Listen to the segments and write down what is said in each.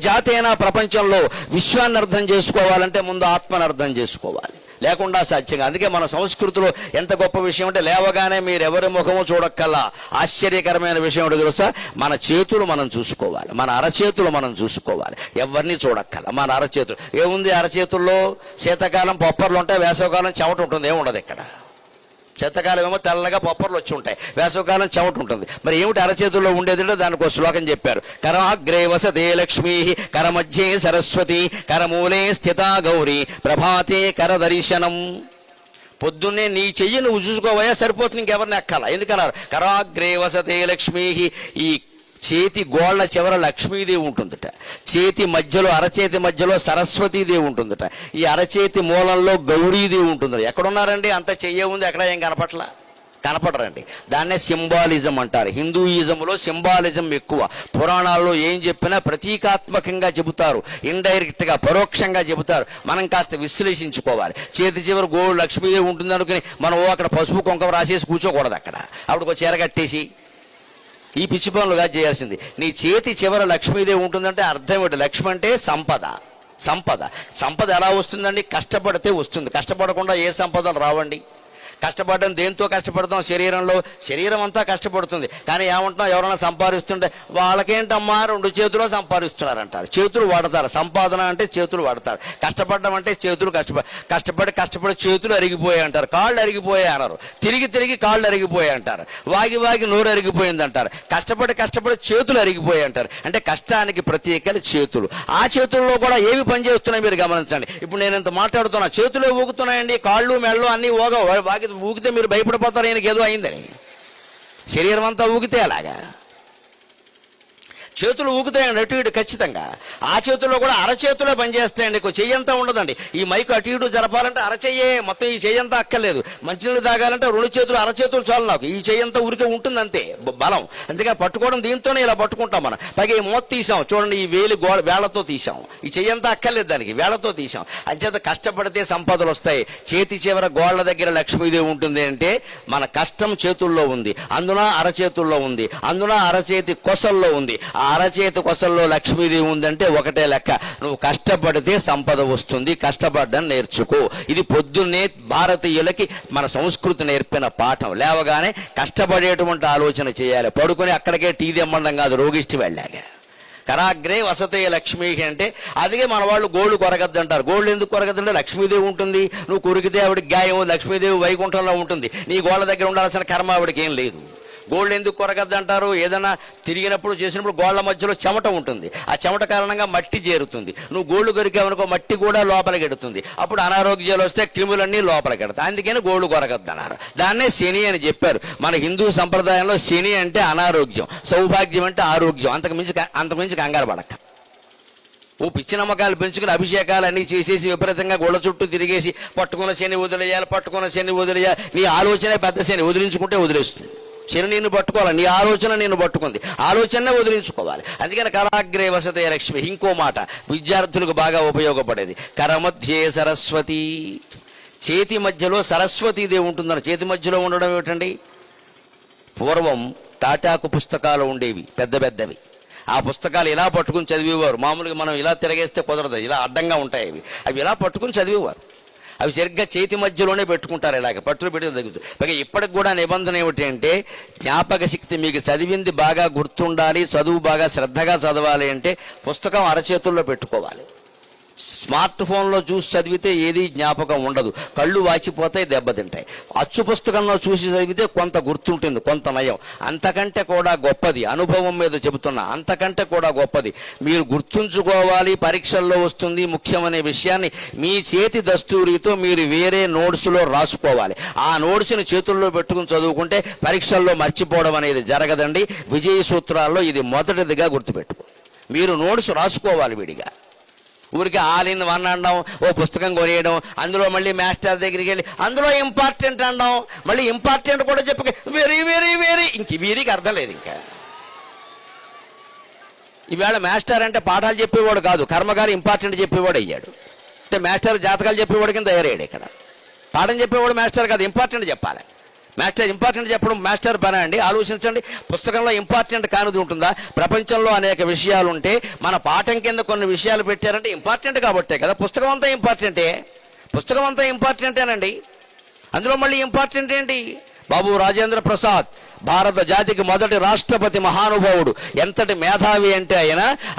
జాతి అయినా ప్రపంచంలో విశ్వాన్ని అర్థం చేసుకోవాలంటే ముందు ఆత్మను అర్థం చేసుకోవాలి, లేకుండా సాధ్యంగా. అందుకే మన సంస్కృతిలో ఎంత గొప్ప విషయం అంటే, లేవగానే మీరు ఎవరి ముఖము చూడక్కల్లా ఆశ్చర్యకరమైన విషయం ఏంటో తెలుసా? మన చేతులు మనం చూసుకోవాలి, మన అరచేతులు మనం చూసుకోవాలి, ఎవరిని చూడక్కల్లా మన అరచేతులు. ఏముంది అరచేతుల్లో? శీతాకాలం పొప్పర్లు ఉంటాయి, వేసవకాలం చెమట ఉంటుంది, ఏముండదు ఇక్కడ. శీతాకాలం ఏమో తెల్లగా పొప్పర్లు వచ్చి ఉంటాయి, వేసవకాలం చెమట ఉంటుంది. మరి ఏమిటి అరచేతుల్లో ఉండేది అంటే దానికి ఒక శ్లోకం చెప్పారు. కరాగ్రే వసతే లక్ష్మీ, కరమధ్యే సరస్వతి, కరమూలే స్థితా గౌరీ, ప్రభాతే కరదర్శనం. పొద్దున్నే నీ చెయ్యి నువ్వు చూసుకోవయా, సరిపోతుంది, ఇంకెవరిని ఎక్కాల. ఎందుకన్నారు? కరాగ్రే వసతే లక్ష్మీ, ఈ చేతి గోళ్ల చివర లక్ష్మీదేవి ఉంటుందట, చేతి మధ్యలో అరచేతి మధ్యలో సరస్వతీదేవి ఉంటుందట, ఈ అరచేతి మూలంలో గౌరీదేవి ఉంటుందట. ఎక్కడున్నారండి? అంత చెయ్యే ఉంది, ఎక్కడ ఏం కనపడరండి. దాన్నే సింబాలిజం అంటారు. హిందూయిజంలో సింబాలిజం ఎక్కువ. పురాణాల్లో ఏం చెప్పినా ప్రతీకాత్మకంగా చెబుతారు, ఇండైరెక్ట్గా పరోక్షంగా చెబుతారు. మనం కాస్త విశ్లేషించుకోవాలి. చేతి చివరి గోడు లక్ష్మీదేవి ఉంటుంది అనుకుని మనం అక్కడ పసుపు కుంకం రాసేసి కూర్చోకూడదు. అక్కడ అప్పుడు ఒక చీర కట్టేసి ఈ పిచ్చి పనులుగా చేయాల్సింది. నీ చేతి చివర లక్ష్మీదేవి ఉంటుందంటే అర్థం ఏంటి? లక్ష్మి అంటే సంపద. సంపద ఎలా వస్తుందండి? కష్టపడితే వస్తుంది. కష్టపడకుండా ఏ సంపదలు రావండి. కష్టపడడం దేంతో కష్టపడతాం? శరీరం అంతా కష్టపడుతుంది. కానీ ఏమంటున్నాం? ఎవరైనా సంపాదిస్తుంటే వాళ్ళకేంటమ్మా 2 చేతులు సంపాదిస్తున్నారంటారు. చేతులు వాడతారు. సంపాదన అంటే చేతులు వాడతారు. కష్టపడడం అంటే చేతులు కష్టపడి చేతులు అరిగిపోయాయి అంటారు, కాళ్ళు అరిగిపోయాయి అన్నారు, తిరిగి కాళ్ళు అరిగిపోయాయి అంటారు, వాగి నోరు అరిగిపోయింది అంటారు, కష్టపడి చేతులు అరిగిపోయాయి అంటారు. అంటే కష్టానికి ప్రత్యేకలు చేతులు. ఆ చేతుల్లో కూడా ఏవి పనిచేస్తున్నాయి మీరు గమనించండి. ఇప్పుడు నేను ఇంత మాట్లాడుతున్నా, చేతులే ఊగుతున్నాయండి, కాళ్ళు మెళ్ళు అన్నీ ఊగితే మీరు భయపడిపోతారు, ఈయనకి ఏదో అయిందని. శరీరం అంతా ఊగితే అలాగా చేతులు ఊగుతాయండి అటు ఇటు ఖచ్చితంగా. ఆ చేతుల్లో కూడా అరచేతులే పనిచేస్తాయండి, చెయ్యంతా ఉండదండి. ఈ మైకు అటు ఇటు జరపాలంటే అరచెయ్యే, మొత్తం ఈ చెయ్యంతా అక్కర్లేదు. మంచినీళ్ళు తాగాలంటే 2 చేతులు అరచేతులు చాలు నాకు. ఈ చెయ్యంతా ఊరికే ఉంటుంది అంతే బలం. అందుకే పట్టుకోవడం దీంతోనే ఇలా పట్టుకుంటాం మనం. పైగా ఈ మూత తీసాం చూడండి, ఈ వేళ్లతో తీసాం. ఈ చెయ్యంతా అక్కర్లేదు దానికి, వేళ్లతో తీసాం. అంచేత కష్టపడితే సంపదలు వస్తాయి. చేతి చివర గోళ్ల దగ్గర లక్ష్మీదేవి ఉంటుంది అంటే మన కష్టం చేతుల్లో ఉంది, అందున అరచేతుల్లో ఉంది, అందున అరచేతి కొసల్లో ఉంది. అరచేతి కొసల్లో లక్ష్మీదేవి ఉందంటే ఒకటే లెక్క, నువ్వు కష్టపడితే సంపద వస్తుంది, కష్టపడడం నేర్చుకో. ఇది పొద్దున్నే భారతీయులకి మన సంస్కృతి నేర్పిన పాఠం. లేవగానే కష్టపడేటువంటి ఆలోచన చేయాలి. పడుకొని అక్కడికే టీ తెమ్మండం కాదు, రోగిష్టి వెళ్ళాక. కరాగ్రే వసతే లక్ష్మీ అంటే అదిగే మన వాళ్ళు గోళ్ళు కొరగద్దు అంటారు. గోళ్ళు ఎందుకు కొరగద్దంటే లక్ష్మీదేవి ఉంటుంది, నువ్వు కొరికితే ఆవిడికి గాయం, లక్ష్మీదేవి వైకుంఠంలో ఉంటుంది, నీ గోళ్ళ దగ్గర ఉండాల్సిన కర్మ ఆవిడికి ఏం లేదు. గోళ్ళు ఎందుకు కొరగద్దు అంటారు? ఏదైనా తిరిగినప్పుడు చేసినప్పుడు గోళ్ల మధ్యలో చెమట ఉంటుంది, ఆ చెమట కారణంగా మట్టి చేరుతుంది. నువ్వు గోళ్ళు కొరికావనుకో మట్టి కూడా లోపలికి ఎడుతుంది, అప్పుడు అనారోగ్యాలు వస్తే క్రిములన్నీ లోపలికి ఎడతాయి. అందుకని గోళ్ళు కొరగద్దు అన్నారు. దాన్నే శని అని చెప్పారు. మన హిందూ సంప్రదాయంలో శని అంటే అనారోగ్యం, సౌభాగ్యం అంటే ఆరోగ్యం. అంతకుమించి కంగారు పడక. ఓ పిచ్చి నమ్మకాలు పెంచుకుని అభిషేకాలు అన్నీ చేసేసి విపరీతంగా గోళ్ళ చుట్టూ తిరిగేసి పట్టుకున్న శని వదిలేయాలి, నీ ఆలోచనే పెద్ద శని, వదిలించుకుంటే వదిలేస్తుంది. శని నిన్ను పట్టుకోవాలి, నీ ఆలోచన నిన్ను పట్టుకుంది, ఆలోచనే వదిలించుకోవాలి. అందుకని కరాగ్రే వసతే లక్ష్మి. ఇంకో మాట విద్యార్థులకు బాగా ఉపయోగపడేది, కరమధ్యే సరస్వతి. చేతి మధ్యలో సరస్వతీదేవి ఉంటుందని. చేతి మధ్యలో ఉండడం ఏమిటండి? పూర్వం తాటాకు పుస్తకాలు ఉండేవి, పెద్దవి. ఆ పుస్తకాలు ఇలా పట్టుకుని చదివేవారు. మామూలుగా మనం ఇలా తిరగేస్తే కుదరదు, ఇలా అడ్డంగా ఉంటాయి. అవి ఇలా పట్టుకుని చదివేవారు. అవి సరిగ్గా చేతి మధ్యలోనే పెట్టుకుంటారు, ఇలాగ పట్టులు పెట్టి తగ్గుతుంది. పైగా ఇప్పటికి కూడా నిబంధన ఏమిటి అంటే, జ్ఞాపక శక్తి మీకు చదివింది బాగా గుర్తుండాలి, చదువు బాగా శ్రద్ధగా చదవాలి అంటే పుస్తకం అరచేతుల్లో పెట్టుకోవాలి. స్మార్ట్ ఫోన్లో చూసి చదివితే ఏది జ్ఞాపకం ఉండదు, కళ్ళు వాచిపోతాయి, దెబ్బతింటాయి. అచ్చు పుస్తకంలో చూసి చదివితే కొంత గుర్తుంటుంది, కొంత నయం. అంతకంటే కూడా గొప్పది, అనుభవం మీద చెబుతున్నా, అంతకంటే కూడా గొప్పది మీరు గుర్తుంచుకోవాలి, పరీక్షల్లో వస్తుంది ముఖ్యమనే విషయాన్ని మీ చేతి దస్తూరితో మీరు వేరే నోట్స్లో రాసుకోవాలి. ఆ నోట్స్ని చేతుల్లో పెట్టుకుని చదువుకుంటే పరీక్షల్లో మర్చిపోవడం అనేది జరగదండి. విజయ సూత్రాల్లో ఇది మొదటిదిగా గుర్తుపెట్టుకో. మీరు నోట్స్ రాసుకోవాలి విడిగా. ఊరికి ఆల్ ఇన్ వన్ అనడం, ఓ పుస్తకం కొనేయడం, అందులో మళ్ళీ మాస్టర్ దగ్గరికి వెళ్ళి అందులో ఇంపార్టెంట్ అనడం, మళ్ళీ ఇంపార్టెంట్ కూడా చెప్పక వెరీ వెరీ వెరీ, ఇంక వీరికి అర్థం లేదు. ఇంకా ఈవేళ మాస్టర్ అంటే పాఠాలు చెప్పేవాడు కాదు, కర్మగారు ఇంపార్టెంట్ చెప్పేవాడు అయ్యాడు. అంటే మాస్టర్ జాతకాలు చెప్పేవాడు కింద తయారయ్యాడు. ఇక్కడ పాఠం చెప్పేవాడు మాస్టర్ కాదు, ఇంపార్టెంట్ చెప్పాలి. మాస్టర్ ఇంపార్టెంట్ చెప్పడం మాస్టర్ పని అండి. ఆలోచించండి, పుస్తకంలో ఇంపార్టెంట్ కానిది ఉంటుందా? ప్రపంచంలో అనేక విషయాలు ఉంటే మన పాఠం కింద కొన్ని విషయాలు పెట్టారంటే ఇంపార్టెంట్ కాబట్టే కదా. పుస్తకం అంతా ఇంపార్టెంటే, పుస్తకం అంతా ఇంపార్టెంటేనండి. అందులో మళ్ళీ ఇంపార్టెంట్ ఏంటి? బాబు రాజేంద్ర ప్రసాద్ భారత జాతికి మొదటి రాష్ట్రపతి మహానుభావుడు. ఎంతటి మేధావి అంటే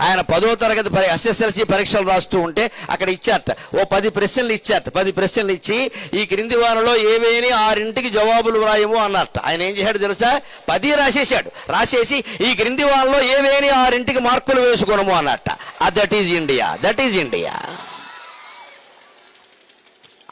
ఆయన 10వ తరగతి SSLC పరీక్షలు రాస్తూ ఉంటే అక్కడ ఇచ్చారట, ఓ 10 ప్రశ్నలు ఇచ్చారట. 10 ప్రశ్నలు ఇచ్చి ఈ క్రింది వారిలో ఏవేని 6 జవాబులు వ్రాయము అన్నట్ట. ఆయన ఏం చేశాడు తెలుసా? 10 రాసేసాడు. రాసేసి ఈ క్రింది వారిలో ఏవేని 6 మార్కులు వేసుకోనము అన్నట్ట. That is India, that is India.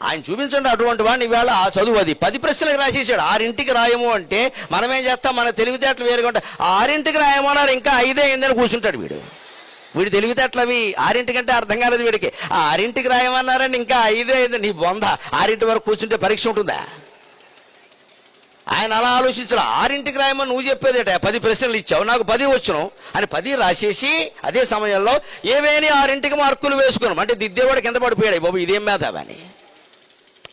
ఆయన చూపించండి అటువంటి వాడిని. ఇవాళ ఆ చదువు అది 10 ప్రశ్నలకు రాసేసాడు. 6 రాయము అంటే మనం ఏం చేస్తాం? మన తెలివితేటలు వేరుగా ఉంటాయి. 6 రాయమన్నారు, ఇంకా 5 అయిందని కూర్చుంటాడు వీడు తెలివితేటలు అవి. 6 కంటే అర్థం కాలేదు వీడికి. 6 రాయమన్నారని ఇంకా 5 అయింది. నీ బొంద, 6 వరకు కూర్చుంటే పరీక్ష ఉంటుందా? ఆయన అలా ఆలోచించాడు. 6 రాయమని నువ్వు చెప్పేదేట, 10 ప్రశ్నలు ఇచ్చావు, నాకు 10 వచ్చును అని 10 రాసేసి అదే సమయంలో ఏవేని 6 మార్కులు వేసుకున్నాం అంటే దిద్దేవాడు కింద పడిపోయాడు. బాబు ఇదేం మేధావి అని.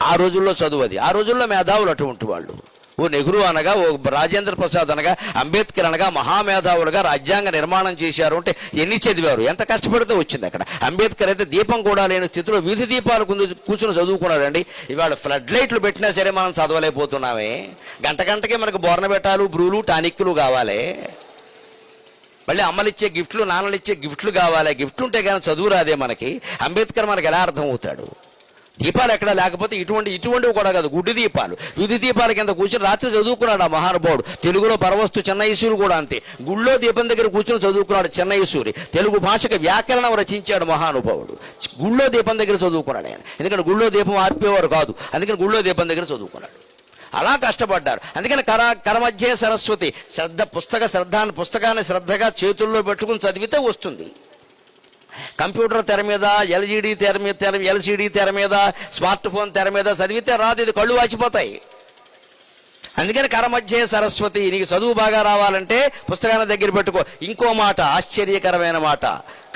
ఆ రోజుల్లో చదువు అది. ఆ రోజుల్లో మేధావులు అటువంటి వాళ్ళు. ఓ నెహ్రూ అనగా, ఓ రాజేంద్ర ప్రసాద్ అనగా, అంబేద్కర్ అనగా మహామేధావులుగా రాజ్యాంగ నిర్మాణం చేశారు అంటే ఎన్ని చదివారు, ఎంత కష్టపడితే వచ్చింది అక్కడ. అంబేద్కర్ అయితే దీపం కూడా లేని స్థితిలో వీధి దీపాలు కూర్చుని చదువుకున్నాడండి. ఇవాళ ఫ్లడ్ లైట్లు పెట్టినా సరే మనం చదవలేకపోతున్నామే. గంటకి మనకు బోర్నబెట్టాలు, బ్రూలు, టానిక్లు కావాలి. మళ్ళీ అమ్మలిచ్చే గిఫ్ట్లు, నాన్నలిచ్చే గిఫ్ట్లు కావాలి. గిఫ్ట్ ఉంటే కానీ చదువు రాదే మనకి. అంబేద్కర్ మనకు ఎలా అర్థం అవుతాడు? దీపాలు ఎక్కడ లేకపోతే ఇటువంటివి కూడా కాదు, గుడ్డి దీపాలు, వీధి దీపాల కింద కూర్చొని రాత్రి చదువుకున్నాడు ఆ మహానుభావుడు. తెలుగులో పరవస్తు చెన్నైసూరి కూడా అంతే. గుళ్ళో దీపం దగ్గర కూర్చొని చదువుకున్నాడు చెన్నైసూరి. తెలుగు భాషకు వ్యాకరణం రచించాడు మహానుభావుడు. గుళ్ళో దీపం దగ్గర చదువుకున్నాడు ఆయన. ఎందుకంటే గుళ్ళో దీపం ఆర్పేవారు కాదు, అందుకని గుళ్ళో దీపం దగ్గర చదువుకున్నాడు. అలా కష్టపడ్డారు. అందుకని కరమధ్యే సరస్వతి. పుస్తకాన్ని శ్రద్ధగా చేతుల్లో పెట్టుకుని చదివితే వస్తుంది. కంప్యూటర్ తెర మీద, LCD తెర మీద, స్మార్ట్ ఫోన్ తెర మీద చదివితే రాదు, ఇది కళ్ళు వాచిపోతాయి. అందుకని కరమధ్యే సరస్వతి. నీకు చదువు బాగా రావాలంటే పుస్తకాన్ని దగ్గర పెట్టుకో. ఇంకో మాట, ఆశ్చర్యకరమైన మాట,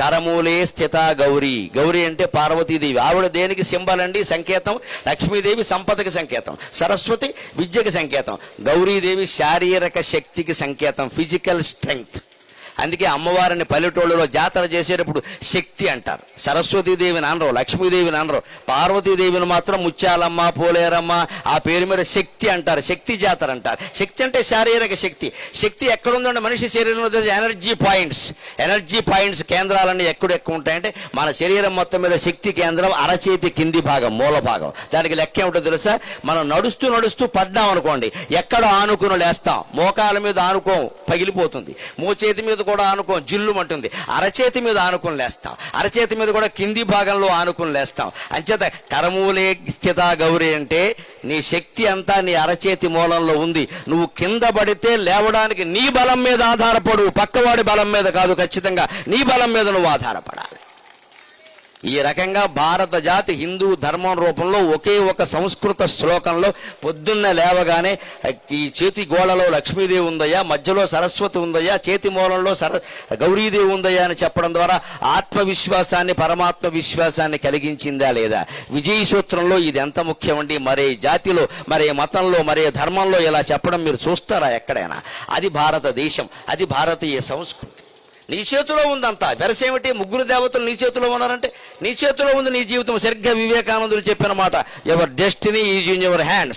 కరమూలే స్థిత గౌరీ. గౌరీ అంటే పార్వతీదేవి. ఆవిడ దేనికి సింబల్ అండి? సంకేతం. లక్ష్మీదేవి సంపదకి సంకేతం, సరస్వతి విద్యకి సంకేతం, గౌరీదేవి శారీరక శక్తికి సంకేతం, ఫిజికల్ స్ట్రెంగ్త్. అందుకే అమ్మవారిని పల్లెటూళ్ళలో జాతర చేసేటప్పుడు శక్తి అంటారు. సరస్వతీదేవిని అనరు, లక్ష్మీదేవిని అనరు. పార్వతీదేవిని మాత్రం ముత్యాలమ్మ, పోలేరమ్మ ఆ పేరు మీద శక్తి అంటారు. శక్తి జాతర అంటారు. శక్తి అంటే శారీరక శక్తి. శక్తి ఎక్కడుందంటే మనిషి శరీరంలో ఎనర్జీ పాయింట్స్ కేంద్రాలన్నీ ఎక్కువ ఉంటాయంటే మన శరీరం మొత్తం మీద శక్తి కేంద్రం అరచేతి కింది భాగం, మూల భాగం. దానికి లెక్క ఏమిటో తెలుసా? మనం నడుస్తూ పడ్డాం అనుకోండి, ఎక్కడో ఆనుకుని లేస్తాం. మోకాల మీద ఆనుకోం, పగిలిపోతుంది. మోచేతి మీద కూడా ఆనుకోం, జిల్లుమంటుంది. అరచేతి మీద ఆనుకుని లేస్తాం. అరచేతి మీద కూడా కింది భాగంలో ఆనుకుని లేస్తాం. అంచేత కరమూలే స్థిత గౌరీ అంటే నీ శక్తి అంతా నీ అరచేతి మూలంలో ఉంది. నువ్వు కింద పడితే లేవడానికి నీ బలం మీద ఆధారపడు, పక్కవాడి బలం మీద కాదు. ఖచ్చితంగా నీ బలం మీద నువ్వు ఆధారపడాలి. ఈ రకంగా భారత జాతి హిందూ ధర్మం రూపంలో ఒకే ఒక సంస్కృత శ్లోకంలో పొద్దున్న లేవగానే ఈ చేతి గోళలో లక్ష్మీదేవి ఉందయ్యా, మధ్యలో సరస్వతి ఉందయ్యా, చేతి మూలంలో గౌరీదేవి ఉందయ్యా అని చెప్పడం ద్వారా ఆత్మవిశ్వాసాన్ని, పరమాత్మ విశ్వాసాన్ని కలిగించిందా లేదా? విజయ సూత్రంలో ఇది ఎంత ముఖ్యమండి. మరే జాతిలో, మరే మతంలో, మరే ధర్మంలో ఇలా చెప్పడం మీరు చూస్తారా ఎక్కడైనా? అది భారతదేశం, అది భారతీయ సంస్కృతి. నీ చేతిలో ఉందంతా. వెరసేమిటి? 3 దేవతలు నీ చేతిలో ఉన్నారంటే నీ చేతిలో ఉంది నీ జీవితం. సరిగ్గా వివేకానందుడు చెప్పిన మాట, your destiny is in your hands.